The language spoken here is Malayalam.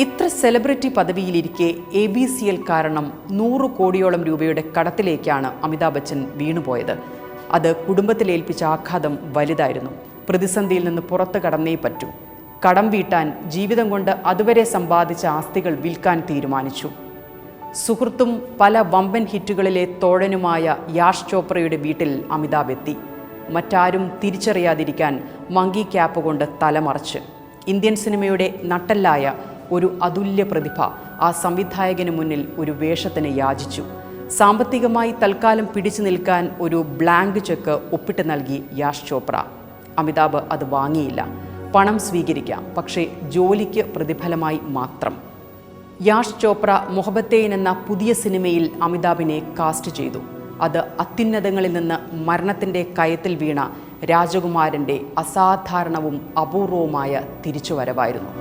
ഇത്ര സെലിബ്രിറ്റി പദവിയിലിരിക്കെ ABCL കാരണം 100 കോടിയോളം രൂപയുടെ കടത്തിലേക്കാണ് അമിതാഭ് ബച്ചൻ വീണുപോയത്. അത് കുടുംബത്തിലേൽപ്പിച്ച ആഘാതം വലുതായിരുന്നു. പ്രതിസന്ധിയിൽ നിന്ന് പുറത്തു കടന്നേ പറ്റൂ. കടം വീട്ടാൻ ജീവിതം കൊണ്ട് അതുവരെ സമ്പാദിച്ച ആസ്തികൾ വിൽക്കാൻ തീരുമാനിച്ചു. സുഹൃത്തും പല വമ്പൻ ഹിറ്റുകളിലെ തോഴനുമായ യാഷ് ചോപ്രയുടെ വീട്ടിൽ അമിതാഭ് എത്തി. മറ്റാരും തിരിച്ചറിയാതിരിക്കാൻ മങ്കി ക്യാപ്പ് കൊണ്ട് തലമറച്ച് ഇന്ത്യൻ സിനിമയുടെ നട്ടെല്ലായ ഒരു അതുല്യ പ്രതിഭ ആ സംവിധായകന് മുന്നിൽ ഒരു വേഷത്തിന് യാചിച്ചു. സാമ്പത്തികമായി തൽക്കാലം പിടിച്ചു നിൽക്കാൻ ഒരു ബ്ലാങ്ക് ചെക്ക് ഒപ്പിട്ട് നൽകി യാഷ് ചോപ്ര. അമിതാഭ് അത് വാങ്ങിയില്ല. പണം സ്വീകരിക്കാം, പക്ഷേ ജോലിക്ക് പ്രതിഫലമായി മാത്രം. യാഷ് ചോപ്ര മൊഹബത്തേൻ എന്ന പുതിയ സിനിമയിൽ അമിതാഭിനെ കാസ്റ്റ് ചെയ്തു. അത് അത്യുന്നതങ്ങളിൽ നിന്ന് മരണത്തിൻ്റെ കയത്തിൽ വീണ രാജകുമാരൻ്റെ അസാധാരണവും അപൂർവവുമായ തിരിച്ചുവരവായിരുന്നു.